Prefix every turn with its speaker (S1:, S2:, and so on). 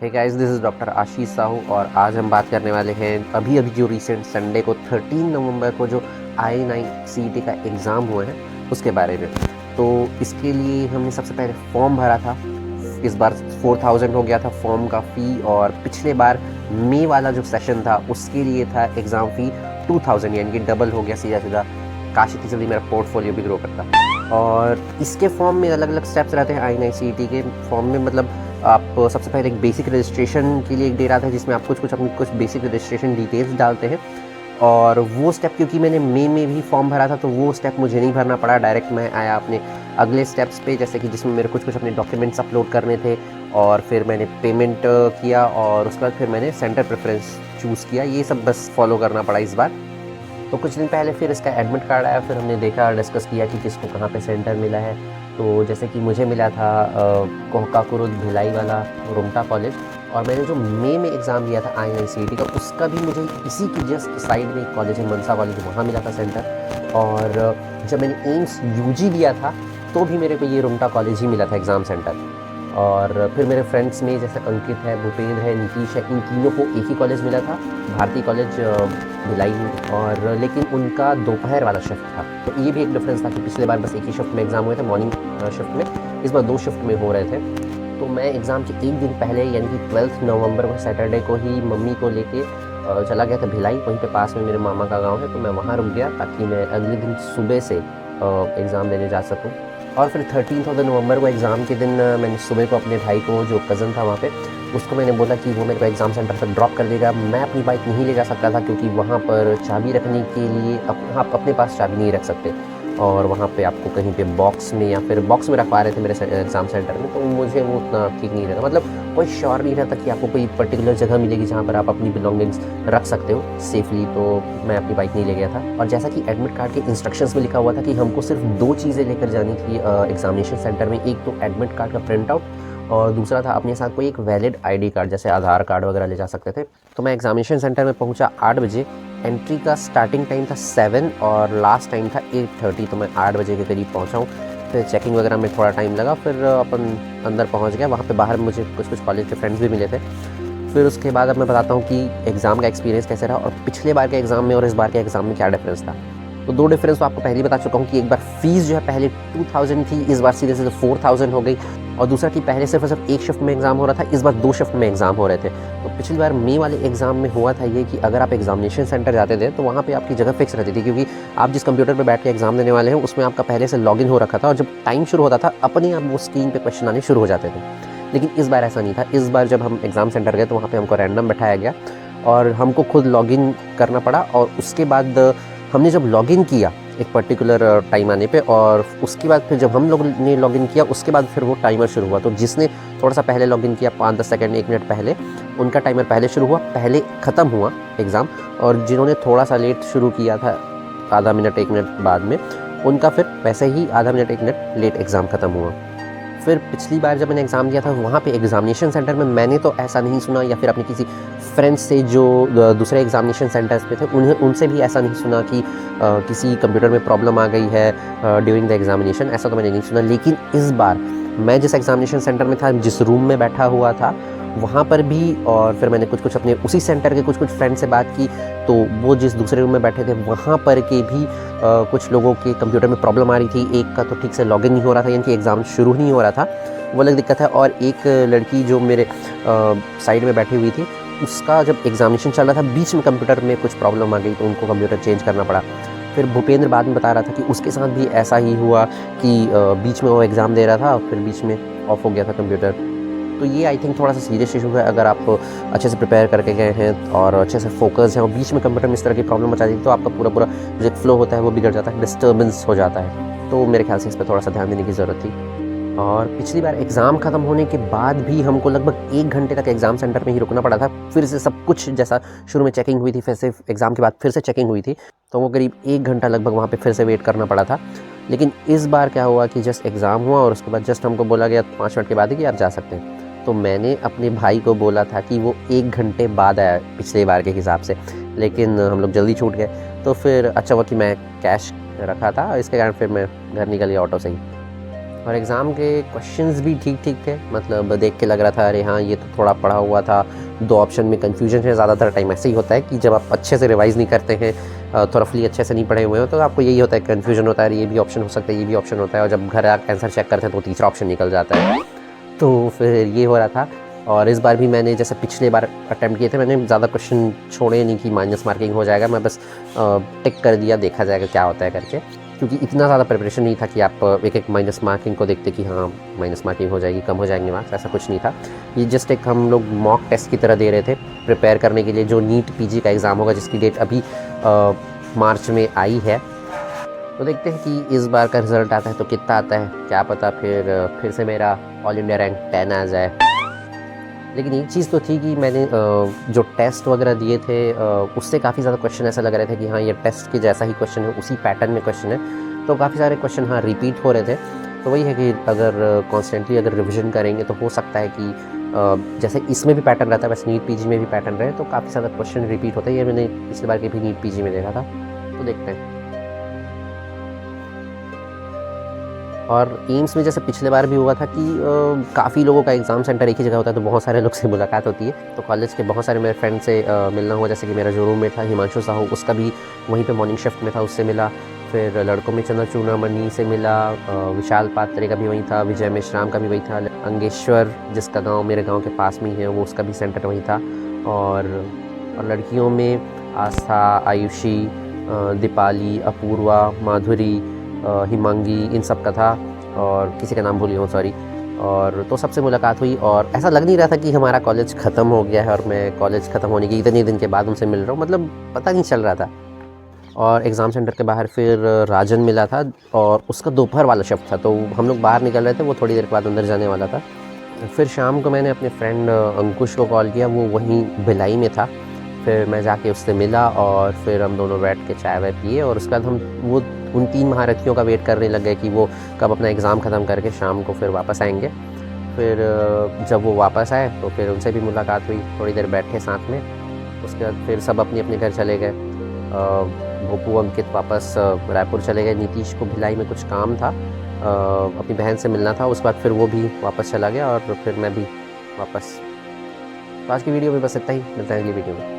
S1: Hey guys, this is doctor Ashish Sahu और आज हम बात करने वाले हैं अभी जो रिसेंट संडे को 13 नवंबर को जो आई-9 सीईटी का एग्ज़ाम हुआ है उसके बारे में। तो इसके लिए हमने सबसे पहले फॉर्म भरा था। इस बार 4000 हो गया था फॉर्म का फ़ी, और पिछले बार मई वाला जो सेशन था उसके लिए था एग्ज़ाम फ़ी 2000, यानी कि डबल हो गया सीधा। काश इतनी जल्दी मेरा पोर्टफोलियो भी ग्रो करता। और इसके फॉर्म में अलग अलग स्टेप्स रहते हैं। आई-9 सीईटी के फॉर्म में मतलब आप सबसे पहले एक बेसिक रजिस्ट्रेशन के लिए एक डेट आता है जिसमें आप कुछ अपनी बेसिक रजिस्ट्रेशन डिटेल्स डालते हैं, और वो स्टेप क्योंकि मैंने मई में भी फॉर्म भरा था तो वो स्टेप मुझे नहीं भरना पड़ा। डायरेक्ट मैं आया अपने अगले स्टेप्स पे, जैसे कि जिसमें मेरे कुछ अपने डॉक्यूमेंट्स अपलोड करने थे, और फिर मैंने पेमेंट किया, और उसके बाद फिर मैंने सेंटर प्रेफरेंस चूज़ किया। ये सब बस फॉलो करना पड़ा इस बार। तो कुछ दिन पहले फिर इसका एडमिट कार्ड आया, फिर हमने देखा, डिस्कस किया कि किसको कहाँ पे सेंटर मिला है। तो जैसे कि मुझे मिला था कोहका कुरुद भिलाई वाला रुमटा कॉलेज, और मैंने जो मई में एग्ज़ाम दिया था आई-9 सीईटी का उसका भी मुझे इसी की जस्ट साइड में एक कॉलेज है मनसा कॉलेज, वहाँ मिला था सेंटर। और जब मैंने एम्स यूजी दिया था तो भी मेरे को ये रुमटा कॉलेज ही मिला था एग्ज़ाम सेंटर। और फिर मेरे फ्रेंड्स में जैसे अंकित है, भूपेंद्र है, नीतीश है, इन तीनों को एक ही कॉलेज मिला था, भारती कॉलेज भिलाई में, और लेकिन उनका दोपहर वाला शिफ्ट था। तो ये भी एक डिफरेंस था कि पिछले बार बस एक ही शिफ्ट में एग्ज़ाम हुए थे, मॉर्निंग शिफ्ट में, इस बार 2 शिफ्ट में हो रहे थे। तो मैं एग्ज़ाम के एक दिन पहले यानी कि 12 नवंबर को सैटरडे को ही मम्मी को लेके चला गया था भिलाई। वहीं पे पास में मेरे मामा का गांव है, तो मैं वहाँ रुक गया ताकि मैं अगले दिन सुबह से एग्ज़ाम देने जा सकूँ। और फिर 13 नवंबर को एग्ज़ाम के दिन मैंने सुबह को अपने भाई को, जो कज़न था वहाँ पे, उसको मैंने बोला कि वो मेरे को एग्ज़ाम सेंटर पर ड्रॉप कर देगा। मैं अपनी बाइक नहीं ले जा सकता था क्योंकि वहाँ पर चाबी रखने के लिए आप अपने पास चाबी नहीं रख सकते, और वहाँ पे आपको कहीं पे बॉक्स में या फिर बॉक्स में रखवा रहे थे मेरे एग्ज़ाम सेंटर में। तो मुझे वो उतना ठीक नहीं लगा, मतलब कोई श्योर नहीं रहता कि आपको कोई पर्टिकुलर जगह मिलेगी जहाँ पर आप अपनी बिलोंगिंग्स रख सकते हो सेफली। तो मैं अपनी बाइक नहीं ले गया था। और जैसा कि एडमिट कार्ड के इंस्ट्रक्शंस में लिखा हुआ था कि हमको सिर्फ 2 चीज़ें लेकर जानी थी एग्जामिनेशन सेंटर में, एक तो एडमिट कार्ड का प्रिंट आउट, और दूसरा था अपने साथ कोई एक वैलिड आईडी कार्ड, जैसे आधार कार्ड वगैरह ले जा सकते थे। तो मैं एग्जामिनेशन सेंटर में पहुंचा 8 बजे। एंट्री का स्टार्टिंग टाइम था 7 और लास्ट टाइम था 8:30। तो मैं 8 बजे के करीब पहुंचा हूँ। फिर चेकिंग वगैरह में थोड़ा टाइम लगा, फिर अपन अंदर पहुंच गया। वहाँ पे बाहर मुझे कुछ कॉलेज के फ्रेंड्स भी मिले थे। फिर उसके बाद अब मैं बताता हूँ कि एग्ज़ाम का एक्सपीरियंस कैसे रहा, और पिछले बार के एग्ज़ाम में और इस बार के एग्ज़ाम में क्या डिफरेंस था। तो 2 डिफरेंस तो आपको पहले ही बता चुका हूँ कि एक बार फीस जो है पहले 2000 थी, इस बार सीधे 4000 हो गई। और दूसरा कि पहले सिर्फ एक शिफ्ट में एग्ज़ाम हो रहा था, इस बार 2 शिफ्ट में एग्ज़ाम हो रहे थे। तो पिछली बार मई वाले एग्ज़ाम में हुआ था ये कि अगर आप एग्जामिनेशन सेंटर जाते थे तो वहाँ पे आपकी जगह फिक्स रहती थी, क्योंकि आप जिस कंप्यूटर पर बैठ के एग्ज़ाम देने वाले हैं उसमें आपका पहले से लॉगिन हो रखा था, और जब टाइम शुरू होता था अपने आप वो स्क्रीन पे क्वेश्चन आने शुरू हो जाते थे। लेकिन इस बार ऐसा नहीं था। इस बार जब हम एग्ज़ाम सेंटर गए तो वहाँ पे हमको रैंडम बैठाया गया और हमको खुद लॉगिन करना पड़ा। और उसके बाद हमने जब लॉगिन किया एक पर्टिकुलर टाइम आने पे, और उसके बाद फिर जब हम लोग ने लॉगिन किया उसके बाद फिर वो टाइमर शुरू हुआ। तो जिसने थोड़ा सा पहले लॉगिन किया 5-10 सेकंड 1 मिनट पहले, उनका टाइमर पहले शुरू हुआ, पहले ख़त्म हुआ एग्ज़ाम। और जिन्होंने थोड़ा सा लेट शुरू किया था, आधा मिनट 1 मिनट बाद में, उनका फिर वैसे ही आधा मिनट 1 मिनट लेट एग्ज़ाम ख़त्म हुआ। फिर पिछली बार जब मैंने एग्ज़ाम दिया था वहाँ पे एग्ज़ामिनेशन सेंटर में मैंने तो ऐसा नहीं सुना, या फिर अपने किसी फ्रेंड्स से जो दूसरे एग्ज़ामिनेशन सेंटर्स पे थे उनसे भी ऐसा नहीं सुना कि किसी कंप्यूटर में प्रॉब्लम आ गई है ड्यूरिंग द एग्ज़ामिनेशन, ऐसा तो मैंने नहीं सुना। लेकिन इस बार मैं जिस एग्ज़ामिनेशन सेंटर में था, जिस रूम में बैठा हुआ था, वहाँ पर भी, और फिर मैंने कुछ अपने उसी सेंटर के कुछ फ्रेंड से बात की, तो वो जिस दूसरे रूम में बैठे थे वहाँ पर के भी कुछ लोगों के कंप्यूटर में प्रॉब्लम आ रही थी। एक का तो ठीक से लॉगिन नहीं हो रहा था, यानी कि एग्ज़ाम शुरू नहीं हो रहा था, वो अलग दिक्कत है। और एक लड़की जो मेरे साइड में बैठी हुई थी, उसका जब एग्ज़ामिनेशन चल रहा था बीच में कंप्यूटर में कुछ प्रॉब्लम आ गई, तो उनको कंप्यूटर चेंज करना पड़ा। फिर भूपेंद्र बाद में बता रहा था कि उसके साथ भी ऐसा ही हुआ कि बीच में वो एग्ज़ाम दे रहा था, फिर बीच में ऑफ हो गया था कंप्यूटर। तो ये आई थिंक थोड़ा सा सीरियस इशू है। अगर आप अच्छे से प्रिपेयर करके गए हैं और अच्छे से फोकस हैं और बीच में कंप्यूटर में इस तरह की प्रॉब्लम मचा दी, तो आपका पूरा जो फ्लो होता है वो बिगड़ जाता है, डिस्टर्बेंस हो जाता है। तो मेरे ख्याल से इस पर थोड़ा सा ध्यान देने की ज़रूरत थी। और पिछली बार एग्ज़ाम ख़त्म होने के बाद भी हमको लगभग 1 घंटे तक एग्ज़ाम सेंटर में ही रुकना पड़ा था। फिर से सब कुछ जैसा शुरू में चेकिंग हुई थी, फिर से एग्ज़ाम के बाद फिर से चेकिंग हुई थी, तो वो करीब 1 घंटा लगभग वहाँ पे फिर से वेट करना पड़ा था। लेकिन इस बार क्या हुआ कि जस्ट एग्ज़ाम हुआ और उसके बाद जस्ट हमको बोला गया 5 मिनट के बाद ही कि आप जा सकते हैं। तो मैंने अपने भाई को बोला था कि वो 1 घंटे बाद आया पिछले बार के हिसाब से, लेकिन हम लोग जल्दी छूट गए। तो फिर अच्छा हुआ कि मैं कैश रखा था, इसके कारण फिर मैं घर निकल गया ऑटो से ही। और एग्ज़ाम के क्वेश्चंस भी ठीक-ठीक थे, मतलब देख के लग रहा था अरे हाँ, ये तो थोड़ा पढ़ा हुआ था, 2 ऑप्शन में कन्फ्यूजन है। ज़्यादातर टाइम ऐसे ही होता है कि जब आप अच्छे से रिवाइज़ नहीं करते हैं, थोरफली अच्छे से नहीं पढ़े हुए हो, तो आपको यही होता है, कन्फ्यूजन होता है, अरे ये भी ऑप्शन हो सकता है, ये भी ऑप्शन होता है, और जब घर आके आंसर चेक करते हैं तो तीसरा ऑप्शन निकल जाता है। तो फिर ये हो रहा था। और इस बार भी मैंने जैसे पिछले बार अटेम्प्ट किए थे, मैंने ज़्यादा क्वेश्चन छोड़े नहीं कि माइनस मार्किंग हो जाएगा, मैं बस टिक कर दिया, देखा जाएगा क्या होता है करके, क्योंकि इतना ज़्यादा प्रिपरेशन नहीं था कि आप एक-एक माइनस मार्किंग को देखते कि हाँ, माइनस मार्किंग हो जाएगी, कम हो जाएंगे मार्क्स, ऐसा कुछ नहीं था। ये जस्ट एक हम लोग मॉक टेस्ट की तरह दे रहे थे, प्रिपेयर करने के लिए जो नीट पीजी का एग्ज़ाम होगा, जिसकी डेट अभी मार्च में आई है। तो देखते हैं कि इस बार का रिज़ल्ट आता है तो कितना आता है, क्या पता फिर से मेरा ऑल इंडिया रैंक 10 आ जाए। लेकिन एक चीज़ तो थी कि मैंने जो टेस्ट वगैरह दिए थे, उससे काफ़ी ज़्यादा क्वेश्चन ऐसा लग रहे थे कि हाँ, ये टेस्ट के जैसा ही क्वेश्चन है, उसी पैटर्न में क्वेश्चन है। तो काफ़ी सारे क्वेश्चन हाँ रिपीट हो रहे थे। तो वही है कि अगर कॉन्स्टेंटली अगर रिविज़न करेंगे तो हो सकता है कि जैसे इसमें भी पैटर्न रहता है, वैसे नीट पीजी में भी पैटर्न रहे, तो काफ़ी ज़्यादा क्वेश्चन रिपीट होते हैं। ये मैंने पिछली बार के भी नीट पीजी में देखा था, तो देखते हैं। और एम्स में जैसे पिछले बार भी हुआ था कि काफ़ी लोगों का एग्ज़ाम सेंटर एक ही जगह होता है, तो बहुत सारे लोग से मुलाकात होती है। तो कॉलेज के बहुत सारे मेरे फ्रेंड से मिलना हुआ, जैसे कि मेरा जो रूममेट था हिमांशु साहू, उसका भी वहीं पे मॉर्निंग शिफ्ट में था, उससे मिला। फिर लड़कों में चंद्र चूड़ामणि से मिला, विशाल पात्रे का भी वहीं था, विजय मेश्राम का भी वहीं था, अंगेश्वर जिसका गाँव मेरे गाँव के पास में ही है, वो उसका भी सेंटर वहीं था। और लड़कियों में आस्था, आयुषी, दीपाली, अपूर्वा, माधुरी, हिमांगी, इन सब का था, और किसी का नाम भूल गया हूँ, सॉरी। और तो सबसे मुलाकात हुई, और ऐसा लग नहीं रहा था कि हमारा कॉलेज ख़त्म हो गया है और मैं कॉलेज ख़त्म होने के इतने दिन के बाद उनसे मिल रहा हूँ, मतलब पता नहीं चल रहा था। और एग्ज़ाम सेंटर के बाहर फिर राजन मिला था, और उसका दोपहर वाला शिफ्ट था, तो हम लोग बाहर निकल रहे थे, वो थोड़ी देर के बाद अंदर जाने वाला था। फिर शाम को मैंने अपने फ्रेंड अंकुश को कॉल किया, वो वहीं भिलाई में था। फिर मैं जाके उससे मिला, और फिर हम दोनों बैठ के चाय वाय पिए, और उसके बाद हम वो उन 3 महारथियों का वेट करने लग गए कि वो कब अपना एग्ज़ाम ख़त्म करके शाम को फिर वापस आएँगे। फिर जब वो वापस आए तो फिर उनसे भी मुलाकात हुई, थोड़ी देर बैठे साथ में। उसके बाद फिर सब अपने-अपने घर चले गए। भोपू, अंकित वापस रायपुर चले गए, नीतीश को भिलाई में कुछ काम था, अपनी बहन से मिलना था। उसके बाद फिर वो भी वापस चला गया, और फिर मैं भी वापस। तो आज की वीडियो में बस इतना ही, मिलते हैं अगली वीडियो में।